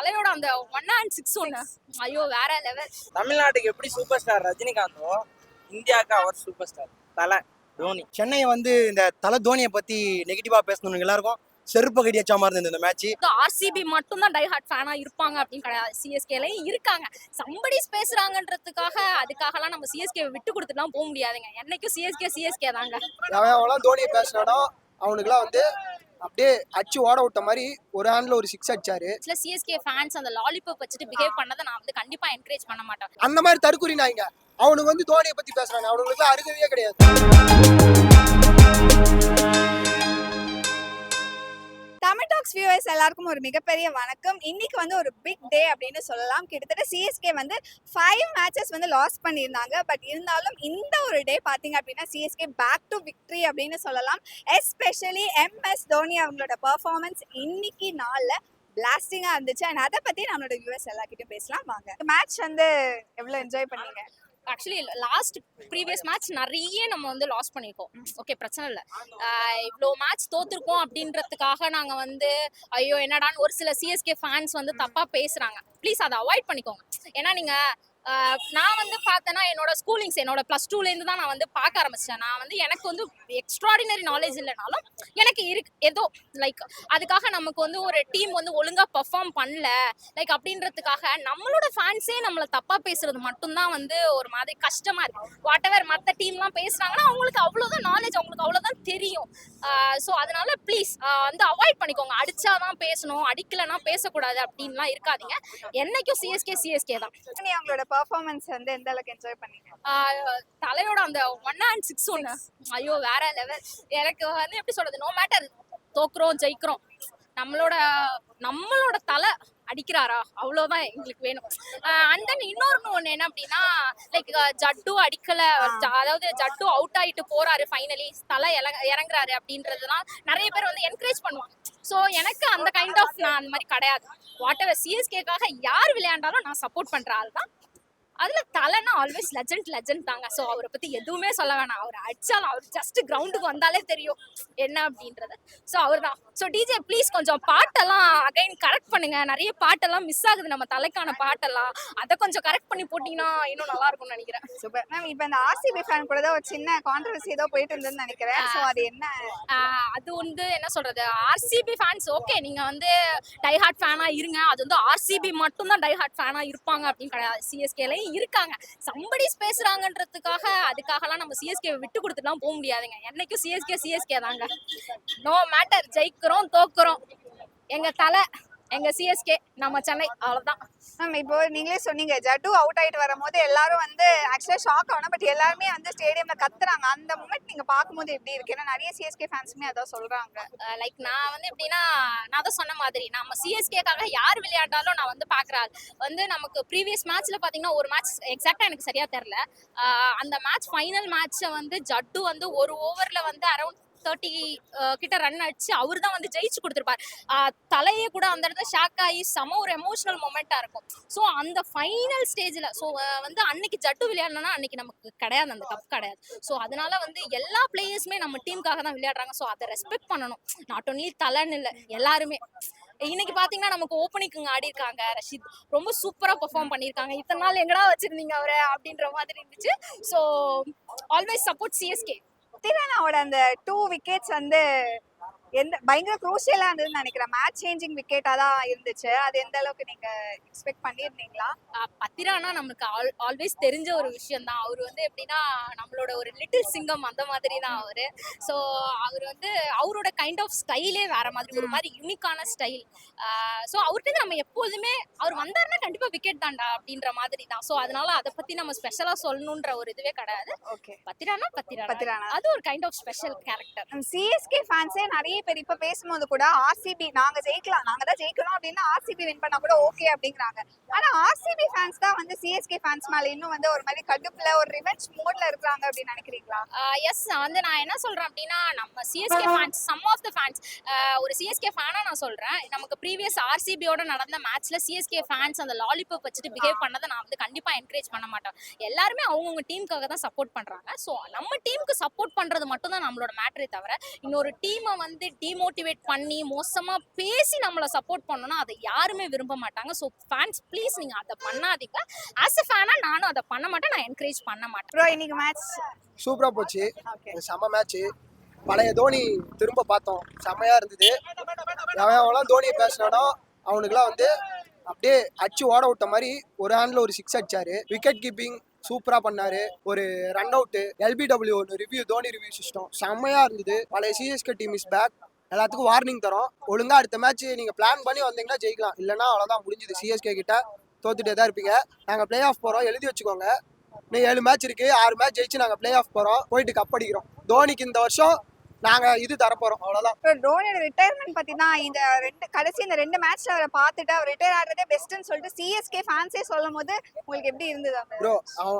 தலையோட அந்த 1 and 6 ஒன்று ஐயோ வேற லெவல். தமிழ்நாட்டுக்கு எப்படி சூப்பர் ஸ்டார் ரஜினிகாந்தோ இந்தியாவுக்கு அவர் சூப்பர் ஸ்டார் தலை தோனி. சென்னையை இந்த தலை தோனியை பத்தி நெகட்டிவா பேசணும் எல்லாருக்கும் செருப்பு கடி வச்ச மாதிரி இருந்தது இந்த மேட்ச். ஆர்சிபி மட்டும் தான் டை ஹார்ட் ஃபேனா இருப்பாங்க அப்படின்னு கிடையாது, சிஎஸ்கேலையும் இருக்காங்க. சம்படிஸ் பேசுறாங்கன்றதுக்காக அதுக்காகலாம் நம்ம சிஎஸ்கே விட்டு கொடுத்துலாம் போக முடியாதுங்க. என்னைக்கும் சிஎஸ்கே தாங்க. அவன் தோனியை பேசினாடோ அவனுக்குலாம் அப்படியே அச்சு ஓட விட்ட மாதிரி ஒரு ஹேண்ட்ல ஒரு 6 அடிச்சாரு. சிஎஸ்கே ஃபேன்ஸ் அந்த லாலிபாப் வச்சுட்டு பிஹேவ் பண்ணதை நான் கண்டிப்பா என்கரேஜ் பண்ண மாட்டேன். அந்த மாதிரி தற்கொலை நாய்ங்க அவனுக்கு தோனியை பத்தி பேசுறாங்க, அவனுக்கு அருகதையே கிடையாது. தமிழ் டாக்ஸ் வியூவர்ஸ் எல்லாருக்கும் ஒரு மிகப்பெரிய வணக்கம். இன்னைக்கு ஒரு பிக் டே அப்படின்னு சொல்லலாம். கிட்டத்தட்ட சிஎஸ்கே 5 மேட்சஸ் லாஸ் பண்ணியிருந்தாங்க. பட் இருந்தாலும் இந்த ஒரு டே பார்த்தீங்க அப்படின்னா சிஎஸ்கே பேக் டு விக்டரி அப்படின்னு சொல்லலாம். எஸ்பெஷலி எம்எஸ் தோனி அவங்களோட பெர்ஃபார்மன்ஸ் இன்னைக்கு நாளில் பிளாஸ்டிங்காக இருந்துச்சு. அண்ட் அதை பற்றி நம்மளோட வியூவர்ஸ் எல்லாருக்கிட்டும் பேசலாம் வாங்க. மேட்ச் எவ்வளோ என்ஜாய் பண்ணீங்க? ஆக்சுவலி லாஸ்ட் ப்ரீவியஸ் மேட்ச் நிறைய நம்ம லாஸ் பண்ணியிருக்கோம். ஓகே, பிரச்சனை இல்லை. இவ்வளோ மேட்ச் தோத்துருக்கோம் அப்படின்றதுக்காக நாங்கள் ஐயோ என்னடான்னு ஒரு சில சிஎஸ்கே ஃபேன்ஸ் தப்பாக பேசுகிறாங்க. ப்ளீஸ் அதை அவாய்ட் பண்ணிக்கோங்க. ஏன்னா நீங்கள் நான் பார்த்தேன்னா என்னோட ஸ்கூலிங்ஸ் என்னோட +2லேருந்து தான் நான் பார்க்க ஆரம்பிச்சேன். நான் எனக்கு எக்ஸ்ட்ராடினரி நாலேஜ் இல்லைனாலும் எனக்கு ஏதோ லைக் அதுக்காக நமக்கு ஒரு டீம் ஒழுங்காக பெர்ஃபார்ம் பண்ணல லைக் அப்படின்றதுக்காக நம்மளோட ஃபேன்ஸே நம்மளை தப்பாக பேசுறது மட்டும்தான் ஒரு மாதிரி கஷ்டமாக இருக்குது. வாட் எவர் மற்ற டீம்லாம் பேசுகிறாங்கன்னா அவங்களுக்கு அவ்வளோதான் நாலேஜ், அவங்களுக்கு அவ்வளோதான் தெரியும். ஸோ அதனால ப்ளீஸ் அவாய்ட் பண்ணிக்கோங்க. அடிச்சாதான் பேசணும், அடிக்கலைன்னா பேசக்கூடாது அப்படின்லாம் இருக்காதீங்க. என்னைக்கும் சிஎஸ்கே தான். அவங்களோட பெர்ஃபார்மன்ஸ் எந்த அளவுக்கு என்ஜாய் பண்ணீங்க? தலையோட அந்த 1 and 6 ஒன்று ஐயோ வேற லெவல். எனக்கு எப்படி சொல்றது, நோ மேட்டர் தோக்குறோம் ஜெயிக்கிறோம், நம்மளோட தலை அடிக்கிறாரா அவ்வளோதான் எங்களுக்கு வேணும். அண்ட் தென் இன்னொன்று என்ன அப்படின்னா லைக் ஜட்டு அடிக்கலை, அதாவது ஜட்டு அவுட் ஆகிட்டு போறாரு, ஃபைனலி தலை இறங்குறாரு அப்படின்றதுலாம் நிறைய பேர் என்கரேஜ் பண்ணுவாங்க. ஸோ எனக்கு அந்த கைண்ட் ஆஃப் நான் அந்த மாதிரி கிடையாது. வாட் எவர் சிஎஸ்கேக்காக யார் விளையாண்டாலும் நான் சப்போர்ட் பண்ற ஆள் தான். அதுல தலைனா ஆல்வேஸ் லெஜண்ட் தாங்க. ஸோ அவரை பத்தி எதுவுமே சொல்ல வேணாம். அவர் அடிச்சாலும் அவர் ஜஸ்ட் கிரவுண்டுக்கு வந்தாலே தெரியும் என்ன அப்படின்றது. ஸோ அவர் தான். ஸோ டிஜே ப்ளீஸ் கொஞ்சம் பாட்டெல்லாம் அகைன் கரெக்ட் பண்ணுங்க. நிறைய பாட்டெல்லாம் மிஸ் ஆகுது, நம்ம தலைக்கான பாட்டெல்லாம். அதை கொஞ்சம் கரெக்ட் பண்ணி போட்டீங்கன்னா இன்னும் நல்லா இருக்கும்னு நினைக்கிறேன். Super ma'am. இப்போ இந்த ஆர்சிபி ஃபேன் கூட ஒரு சின்ன கான்ட்ரவர்சி ஏதோ போயிட்டு இருந்ததுன்னு நினைக்கிறேன். ஸோ அது என்ன? அது என்ன சொல்றது, ஆர்சிபி ஃபேன்ஸ் ஓகே நீங்க டை ஹார்ட் ஃபேனா இருங்க. அது ஆர்சிபி மட்டும் தான் டை ஹார்ட் ஃபேனா இருப்பாங்க அப்படின்னு கிடையாது, சிஎஸ்கேலையும் இருக்காங்க. சம்படிஸ் பேசுறாங்கன்றதுக்காக அதுக்காகலாம் நம்ம சிஎஸ்கே விட்டு கொடுத்துலாம் போக முடியாதுங்க. என்னைக்கும் சிஎஸ்கே தாங்க. நோ மேட்டர் ஜெயிக்கிறோம் தோக்குறோம், எங்க தலை எங்க சிஎஸ்கே, நம்ம சென்னை, அவ்வளவுதான். மேம் இப்போ நீங்களே சொன்னீங்க ஜட்டு அவுட் ஆயிட்டு வரும்போது எல்லாரும் ஆக்சுவலா ஷாக் ஆகணும். பட் எல்லாருமே ஸ்டேடியம்ல கத்துறாங்க. அந்த மூமெண்ட் நீங்க பார்க்கும்போது எப்படி இருக்கு? ஏன்னா நிறைய சிஎஸ்கே ஃபேன்ஸுமே அதான் சொல்றாங்க. லைக் நான் எப்படின்னா நான் தான் சொன்ன மாதிரி நம்ம சிஎஸ்கேக்காக யார் விளையாண்டாலும் நான் பாக்குறேன். நமக்கு ப்ரீவியஸ் மேட்ச்ல பாத்தீங்கன்னா ஒரு மேட்ச் எக்ஸாக்டா எனக்கு சரியா தெரியல. அந்த மேட்ச் ஃபைனல் மேட்சை ஜட்டு ஒரு ஓவர்ல அரௌண்ட் 30 கிட்ட ரன் அடிச்சு அவர் தான் ஜெயிச்சு கொடுத்துருப்பார். தலையே கூட அந்த இடத்துல ஷாக் ஆகி செம ஒரு எமோஷனல் மொமெண்டா இருக்கும். ஸோ அந்த ஃபைனல் ஸ்டேஜ்ல அன்னைக்கு ஜட்டு விளையாடணும்னா அன்னைக்கு நமக்கு கிடையாது, அந்த கப் கிடையாது. ஸோ அதனால எல்லா பிளேயர்ஸுமே நம்ம டீமுக்காக தான் விளையாடுறாங்க. ஸோ அதை ரெஸ்பெக்ட் பண்ணணும். நாட் ஒன்லி தலைன்னு இல்லை, எல்லாருமே. இன்னைக்கு பாத்தீங்கன்னா நமக்கு ஓப்பனிங் ஆடி இருக்காங்க ரஷீத், ரொம்ப சூப்பரா பெர்ஃபார்ம் பண்ணியிருக்காங்க. இத்தனை நாள் எங்கடா வச்சிருந்தீங்க அவரை அப்படின்ற மாதிரி இருந்துச்சு. So always support CSK. திரானாவோட அந்த 2 விக்கெட்ஸ் பயங்கர குரூஷியலா இருந்ததுன்னு நினைக்கிறேன். மேட்ச் சேஞ்சிங் விக்கெட்டா தான் இருந்துச்சு. அது எந்த அளவுக்கு நீங்க எக்ஸ்பெக்ட் பண்ணியிருந்தீங்களா? பத்திரானா நமக்கு ஆல்வேஸ் தெரிஞ்ச ஒரு விஷயம் தான். அவர் எப்படின்னா நம்மளோட ஒரு லிட்டில் சிங்கம் அந்த மாதிரி தான் அவரு. ஸோ அவர் அவரோட கைண்ட் ஆஃப் ஸ்டைலே வேற மாதிரி, ஒரு மாதிரி யூனிக்கான ஸ்டைல். ஸோ அவர்கிட்ட நம்ம எப்போதுமே அவர் வந்தாருன்னா கண்டிப்பா விக்கெட் தான்டா அப்படின்ற மாதிரி தான். ஸோ அதனால அதை பத்தி நம்ம ஸ்பெஷலா சொல்லணுன்ற ஒரு இதுவே கிடையாது. ஓகே, பத்திரானா அது ஒரு kind of special character. CSK ஃபேன்ஸே நிறைய பேர் இப்ப பேசும்போது கூட ஆர்சிபி நாங்க ஜெயிக்கலாம், நாங்க தான் ஜெயிக்கணும் அப்படின்னு ஆர்சிபி வின் பண்ணா கூட ஓகே அப்படிங்கிறாங்க. ஆனா ஆர்சிபி ஃபேன்ஸ் தான் சிஎஸ்கே ஃபேன்ஸ் மேல இன்னும் ஒரு மாதிரி கடுப்புல ஒரு ரிவெஞ்ச் மோட்ல இருக்காங்க அப்படின்னு நினைக்கிறீங்களா? எஸ், நான் என்ன சொல்றேன் அப்படின்னா நம்ம CSK fans, some of the fans, ஒரு சிஎஸ்கே ஃபேனா நான் சொல்றேன், நமக்கு ப்ரீவியஸ் ஆர்சிபியோட நடந்த மேட்ச்ல சிஎஸ்கே ஃபேன்ஸ் அந்த லாலிபாப் வச்சுட்டு பிஹேவ் பண்ணதை நான் கண்டிப்பா என்கரேஜ் பண்ண மாட்டேன். எல்லாருமே அவங்கவுங்க டீமுக்காக தான் சப்போர்ட் பண்றாங்க. ஸோ நம்ம டீமுக்கு சப்போர்ட் பண்றது மட்டும் தான் நம்மளோட மேட்டரே தவிர இன்னொரு டீமை டிமோட்டிவேட் பண்ணி மோசமா பேசி நம்மள சப்போர்ட் பண்ணோம்னா அதை யாருமே விரும்ப மாட்டாங்க. ஸோ ஃபேன்ஸ் ப்ளீஸ் நீங்க அதை பண்ணாதீங்க. ஆஸ் அ ஃபேனா நானும் அதை பண்ண மாட்டேன், நான் என்கரேஜ் பண்ண மாட்டேன். ப்ரோ இன்னைக்கு மேட்ச் சூப்பரா போச்சு. செம்ம மேட்ச். பழைய தோனி திரும்ப பார்த்தோம். செம்மையா இருந்தது. எவன் தோனியை பேசினானோ அவனுக்குலாம் வந்து அப்படியே அச்சு ஓட விட்ட மாதிரி ஒரு ஹேண்ட்ல ஒரு 6 அடிச்சாரு. விக்கெட் கீப்பிங் சூப்பரா பண்ணாரு. ஒரு run out, LBW review, Dhoni review system செம்மையா இருந்தது. பழைய சிஎஸ்கே டீம் இஸ் பேக். எல்லாத்துக்கும் வார்னிங் தரோம். ஒழுங்கா அடுத்த மேட்ச் நீங்க பிளான் பண்ணி வந்தீங்கன்னா ஜெயிக்கலாம். இல்லைன்னா அவ்வளவுதான், முடிஞ்சது. சிஎஸ்கே கிட்ட தோத்துட்டே தான் இருப்பீங்க. நாங்க பிளே ஆஃப் போறோம், எழுதி வச்சுக்கோங்க. இன்னும் 7 மேட்ச் இருக்கு. 6 மேட்ச் ஜெயிச்சு நாங்க பிளே ஆஃப் போறோம், போயிட்டு கப் அடிக்கிறோம். தோனிக்கு இந்த வருஷம் நாங்க இது தரப்போறோம், அவ்வளவுதான். ப்ரோ தோனியோட ரிட்டையர்மெண்ட் பத்தி தான் இந்த கடைசி இந்த 2 மேட்ச்ல அவரை பார்த்துட்டு அவர் ரிட்டையர் ஆகிறதே பெஸ்ட்னு சொல்லிட்டு சிஎஸ்கே ஃபேன்ஸே சொல்லும் போது உங்களுக்கு எப்படி இருந்தது? ப்ரோ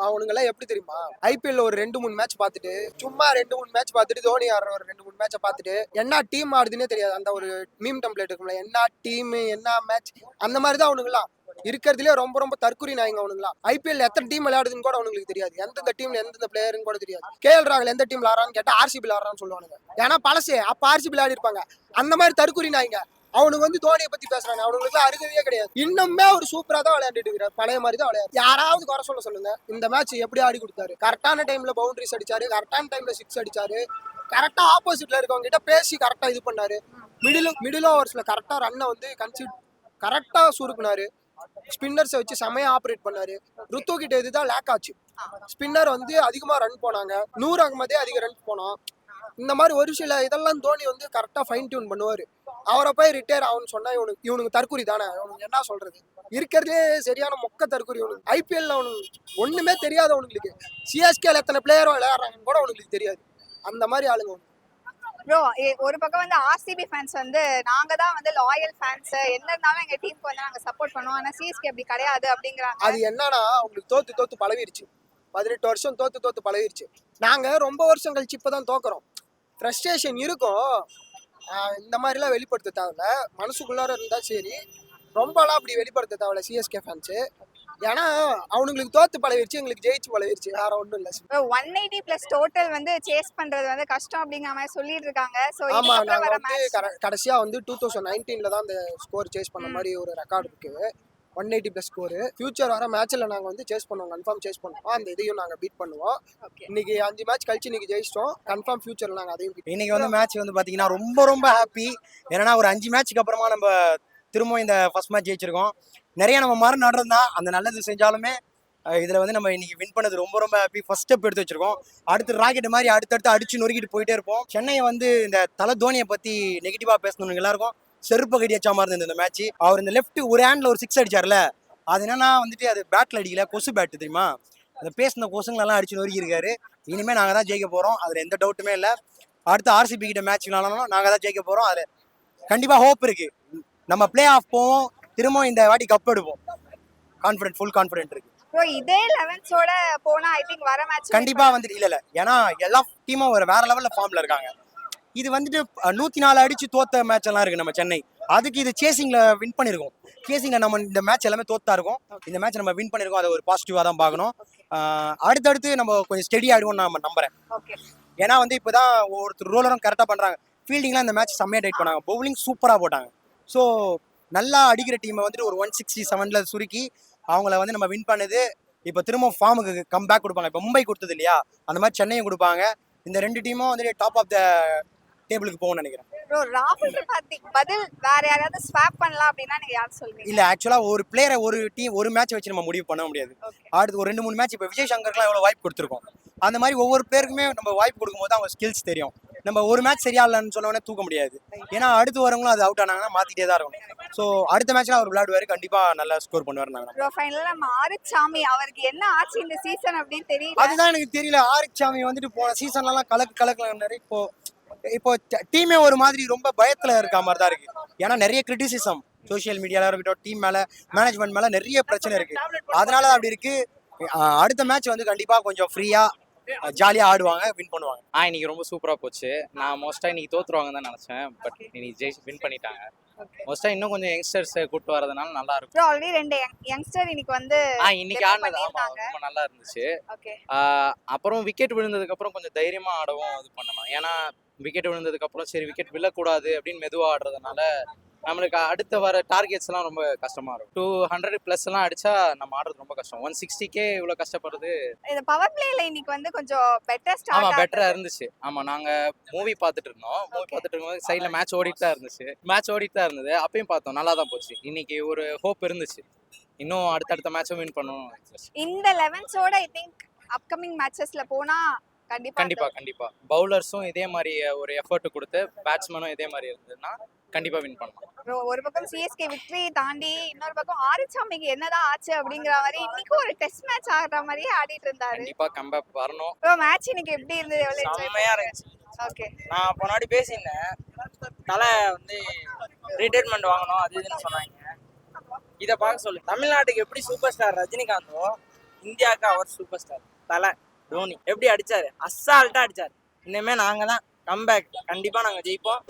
அவனுங்க எல்லாம் எப்படி தெரியுமா, ஐபிஎல்ல ஒரு 2-3 மேட்ச் பார்த்துட்டு, சும்மா 2-3 மேட்ச் பார்த்துட்டு, தோனி ஆடுற ஒரு 2-3 மேட்சை பார்த்துட்டு என்ன டீம் ஆடுதுன்னே தெரியாது. அந்த ஒரு மீம் டெம்ப்ளேட் இருக்கும்ல, என்ன டீம் என்ன மேட்ச், அந்த மாதிரி தான் அவனுங்களாம் இருக்கிறதுலே ரொம்ப ரொம்ப தற்குறி நாய்ங்க அவனுங்களாம். ஐபிஎல் எத்தனை டீம் விளையாடுதுன்னு கூட அவங்களுக்கு தெரியாது. எந்தெந்த டீம்ல எந்தெந்த பிளேயர்னு கூட தெரியாது. KL ராகுல் எந்த டீம்ல ஆடுறான்னு கேட்டா RCB ஆடுறான்னு சொல்லுவானுங்க. ஏன்னா பழசே அப்ப RCB விளையாடி இருப்பாங்க. அந்த மாதிரி தற்குறி நாய்ங்க அவனுக்கு வந்து தோனியை பத்தி பேசுறாங்க. அவனுங்களுக்கு அருகதையே கிடையாது. இன்னுமே ஒரு சூப்பரா தான் விளையாண்டுட்டு இருக்கிறார். பழைய மாதிரி தான் விளையாடு. யாராவது குறை சொல்லுங்க. இந்த மேட்ச் எப்படி ஆடி கொடுத்தாரு. கரெக்டான டைம்ல பவுண்டரிஸ் அடிச்சாரு, கரெக்டான டைம்ல 6 அடிச்சாரு, கரெக்டா ஆப்போசிட்ல இருக்கவங்க கிட்ட பேசி கரெக்டா இது பண்ணாரு. மிடில் ஓவர்ஸ்ல கரெக்டா ரன்னை வந்து கன்சிட் கரெக்டா சுருக்குனாரு. ஸ்பின்னர்ஸை வச்சு செமையா ஆப்ரேட் பண்ணாரு. ருத்து கிட்ட இதுதான் லேக் ஆச்சு. ஸ்பின்னர் வந்து அதிகமா ரன் போனாங்க. 100 அகமதே அதிக ரன் போனோம். இந்த மாதிரி ஒரு சில இதெல்லாம் தோனி வந்து கரெக்டா ஃபைன் டியூன் பண்ணுவாரு. அவரை போய் ரிட்டையர் ஆகும்னு சொன்னா இவனுக்கு தற்குறி தானே. இவனுக்கு என்ன சொல்றது, இருக்கிறதுலே சரியான மொக்க தற்குறி. இவனுக்கு ஐபிஎல்ல அவனுக்கு ஒண்ணுமே தெரியாதவனுங்களுக்கு சிஎஸ்கேல எத்தனை பிளேயரும் விளையாடுறாங்கன்னு கூட அவனுக்கு தெரியாது. அந்த மாதிரி ஆளுங்க. ப்ரோ ஒரு பக்கம் வந்து ஆர்சிபி ஃபேன்ஸ் வந்து நாங்க தான் வந்து லாயல் ஃபேன்ஸ், என்ன இருந்தாலும் எங்க டீமுக்கு வந்து நாங்க சப்போர்ட் பண்ணுவோம், ஆனா சிஎஸ்கே அப்படி கிடையாது அப்படிங்கிறாங்க. அது என்னன்னா அவங்களுக்கு தோத்து பழகிருச்சு. 18 வருஷம் தோத்து பழகிருச்சு. நாங்க ரொம்ப வருஷம் கழிச்சு இப்பதான் தோக்குறோம். ஃப்ரஸ்ட்ரேஷன் இருக்கும். இந்த மாதிரிலாம் வெளிப்படுத்த தேவையில்ல. மனசுக்குள்ளார இருந்தா சரி, ரொம்பலாம் அப்படி வெளிப்படுத்த தேவையில்ல சிஎஸ்கே ஃபேன்ஸு. ஏன்னா அவனுங்களுக்கு தோத்து பழகிருச்சு, எங்களுக்கு ஜெயிச்சு பழகிருச்சு. வேற ஒன்றும் இல்லை. 180+ டோட்டல் வந்து சேஸ் பண்றது வந்து கஷ்டம் அப்படிங்கிற மாதிரி சொல்லிட்டு இருக்காங்க. ஸோ ஆமா, நாங்க வந்து கடைசியா வந்து 2019ல தான் அந்த ஸ்கோர் சேஸ் பண்ண மாதிரி ஒரு ரெக்கார்டு இருக்கு. 180+ ஸ்கோர். ஃபியூச்சர் வர மேட்ச்ல நாங்க வந்து சேஸ் பண்ணுவோம், கன்ஃபார்ம் சேஸ் பண்ணுவோம். அந்த இதையும் நாங்க பீட் பண்ணுவோம். இன்னைக்கு 5 மேட்ச் கழிச்சு இன்னைக்கு ஜெயிச்சிட்டோம். கன்ஃபார்ம் ஃபியூச்சர்ல நாங்க அதையும் beat. இன்னைக்கு வந்து மேட்ச் வந்து பாத்தீங்கன்னா ரொம்ப ரொம்ப ஹாப்பி. ஏன்னா ஒரு 5 மேட்ச்க்கு அப்புறமா நம்ம திரும்ப இந்த ஃபர்ஸ்ட் மேட்ச் ஜெயிச்சிருக்கோம். நிறைய நம்ம மறு நடந்தோம் தான். அந்த நல்லது செஞ்சாலுமே இதுல வந்து நம்ம இன்னைக்கு வின் பண்ணது ரொம்ப ரொம்ப ஹாப்பி. ஃபர்ஸ்ட் ஸ்டெப் எடுத்து வச்சிருக்கோம். அடுத்து ராக்கெட் மாதிரி அடுத்தடுத்து அடிச்சு நொறுக்கிட்டு போயிட்டே இருப்போம். சென்னையை வந்து இந்த தோனியை பத்தி நெகட்டிவா பேசணும்னு எல்லாருக்கும் செருப்பு கடி அடிச்ச மாதிரி இருந்தது இந்த மேட்ச். அவர் இந்த லெஃப்ட் ஒரு ஹேண்ட்ல ஒரு 6 அடிச்சார்ல, அது என்னன்னா வந்துட்டு அது பேட்ல அடிக்கல, கொசு பேட் தெரியுமா, அந்த பேசின கொசுங்களெல்லாம் அடிச்சு நொறுக்கி இருக்காரு. இனிமே நாங்க தான் ஜெயிக்க போறோம், அதுல எந்த டவுட்டுமே இல்லை. அடுத்து RCB கிட்ட மேட்ச் விளாடணும், நாங்க தான் ஜெயிக்க போறோம். அது கண்டிப்பா ஹோப் இருக்கு. நம்ம பிளே ஆஃப் போவோம், திரும்ப இந்த வாட்டி கப் எடுப்போம். ஃபுல் கான்ஃபிடென்ட் இருக்கு. ப்ரோ இதே 11ஸோட போனா ஐ திங்க் வர மேட்ச் கண்டிப்பா வந்துட்டு இல்ல ஏன்னா எல்லா டீமும் ஒரு வேற லெவல்ல ஃபார்ம்ல இருக்காங்க. இது வந்துட்டு 104 அடிச்சு தோத்த மேட்ச் எல்லாம் இருக்கு நம்ம சென்னை. அதுக்கு இது சேசிங்ல வின் பண்ணிருக்கோம். சேசிங்ல நம்ம இந்த மேட்ச் எல்லாமே தோத்தா இருக்கும். இந்த மேட்ச் நம்ம வின் பண்ணிருக்கோம். அதை ஒரு பாசிட்டிவா தான் பார்க்கணும். அடுத்தடுத்து நம்ம கொஞ்சம் ஸ்டெடி ஆயிடுவோம் நம்ம நம்புறேன். ஏன்னா வந்து இப்பதான் ஒருத்தர் ரோலரும் கரெக்டா பண்றாங்க. ஃபீல்டிங்லாம் இந்த மேட்ச் செம்மையா டைட் பண்ணாங்க. பவுலிங் சூப்பரா போட்டாங்க. ஸோ நல்லா அடிக்கிற டீமை வந்துட்டு ஒரு 167ல சுருக்கி அவங்கள வந்து நம்ம வின் பண்ணது. இப்போ திரும்ப ஃபார்முக்கு கம்பேக் கொடுப்பாங்க. இப்போ மும்பை கொடுத்தது இல்லையா, அந்த மாதிரி சென்னையும் கொடுப்பாங்க. இந்த 2 டீமும் வந்துட்டு டாப் ஆஃப் த டேபிளுக்கு போகும்னு நினைக்கிறேன். ப்ரோ ராகுல் பதில் வேற யாராவது ஸ்வாப் பண்ணலாம் அப்படின்னா நீங்க யார் சொல்வீங்க? இல்ல ஆக்சுவலா ஒரு பிளேயரை ஒரு மேட்ச் வச்சு நம்ம முடிவு பண்ண முடியாது. அடுத்து ஒரு 2-3 மேட்ச் இப்போ விஜய் சங்கருக்குலாம் எவ்வளவு வாய்ப்பு கொடுத்துருக்கோம். அந்த மாதிரி ஒவ்வொரு பேருக்குமே நம்ம வாய்ப்பு கொடுக்கும்போது அவங்க ஸ்கில்ஸ் தெரியும். நம்ம ஒரு மேட்ச் சரியா இல்லைன்னு சொன்னோடனே தூக்க முடியாது. ஏன்னா அடுத்து வரவங்களும் அது அவுட் ஆனாங்கன்னா மாத்திட்டே தான் இருக்கும். ஸோ அடுத்த மேட்ச்ல அவர் விளையாடுவாரு, கண்டிப்பா நல்லா ஸ்கோர் பண்ணுவாரு. ப்ரோ ஃபைனலா நம்ம ஆரிச்சாமி அவருக்கு என்ன ஆச்சு இந்த சீசன் அப்படின்னு தெரியல. அதுதான் எனக்கு தெரியல. ஆரிச்சாமி வந்துட்டு போன சீசன்லாம் கலக்குறாரு. இப்போ டீமே ஒரு மாதிரி ரொம்ப பயத்துல இருக்க மாதிரி தான் இருக்கு. ஏன்னா நிறைய கிரிட்டிசிசம் சோசியல் மீடியால இருக்கட்டும், டீம் மேல, மேனேஜ்மெண்ட் மேல நிறைய பிரச்சனை இருக்கு. அதனால அப்படி இருக்கு. அடுத்த மேட்ச் வந்து கண்டிப்பா கொஞ்சம் ஃப்ரீயா ஜாலியா ஆடுவாங்க, வின் பண்ணுவாங்க. இன்னைக்கு ரொம்ப சூப்பரா போச்சு. நான் மோஸ்டா இன்னைக்கு தோத்துருவாங்கன்னு தான் நினைச்சேன். பட் இன்னைக்கு வின் பண்ணிட்டாங்க. மோஸ்டா இன்னும் கொஞ்சம் யங்ஸ்டர்ஸ் கூட்டு வரதுனால நல்லா இருக்கும். ப்ரோ ஆல்ரெடி 2 யங்ஸ்டர் இன்னைக்கு வந்து இன்னைக்கு debut ஆடினது ஆமா பண்ணியிருந்தாங்க. ரொம்ப நல்லா இருந்துச்சு. ஓகே அப்புறம் விக்கெட் விழுந்ததுக்கு அப்புறம் கொஞ்சம் தைரியமா ஆடவும் இது பண்ணலாம். ஏன்னா விக்கெட் விழுந்ததுக்கு அப்புறம் சரி விக்கெட் விழக்கூடாது அப்படின்னு மெதுவா ஆடுறதுனால நம்மளுக்கு அடுத்த வர டார்கெட்ஸ் எல்லாம் ரொம்ப கஷ்டமா இருக்கும். 200 பிளஸ் எல்லாம் அடிச்சா நம்ம ஆடுறது ரொம்ப கஷ்டம். 160K இவ்வளவு கஷ்டப்படுறது. இந்த பவர் பிளேல இன்னைக்கு வந்து கொஞ்சம் பெட்டர் ஆமா ஸ்டார்ட் பெட்டரா இருந்துச்சு. ஆமா நாங்க மூவி பார்த்துட்டு இருந்தோம். மூவி பார்த்துட்டு இருக்கும்போது சைடுல மேட்ச் ஓடிட்டு தான் இருந்தது. அப்பயும் பார்த்தோம், நல்லா தான் போச்சு. இன்னைக்கு ஒரு ஹோப் இருந்துச்சு, இன்னும் அடுத்தடுத்த மேட்சும் வின் பண்ணணும். இந்த 11s-ஓட ஐ திங்க் அப்கமிங் மேட்சஸ்ல போனா கண்டிப்பா பவுலர்ஸும் இதே மாதிரி ஒரு எஃபர்ட் கொடுத்து பேட்ஸ்மேனும் இதே மாதிரி இருந்ததுன்னா கண்டிப்பா வின் பண்ணலாம். ப்ரோ ஒரு பக்கம் சிஎஸ்கே விக்டரி தாண்டி இன்னொரு பக்கம் ஆரிச்சாமிக்கு என்னதான் ஆச்சு அப்படிங்கிற மாதிரி இன்னைக்கு ஒரு டெஸ்ட் மேட்ச் ஆடுற மாதிரியே ஆடிட்டு இருந்தாரு. கண்டிப்பா கம்பேக் வரணும். ப்ரோ மேட்ச் இன்னைக்கு எப்படி இருந்தது? எவ்வளவு என்ஜாய் செம்மையா இருந்துச்சு. ஓகே நான் முன்னாடி பேசியிருந்தேன், தலை வந்து ரிட்டைர்மெண்ட் வாங்கணும் அது இதுன்னு சொன்னாங்க. இதை பார்க்க சொல்லு. தமிழ்நாட்டுக்கு எப்படி சூப்பர் ஸ்டார் ரஜினிகாந்தோ, இந்தியாவுக்கு அவர் சூப்பர் ஸ்டார் தலை தோனி எப்படி அடிச்சாரு, அசால்ட்டா அடிச்சாரு. இனிமே நாங்க தான் கம்பேக், கண்டிப்பா நாங்க ஜெயிப்போம்.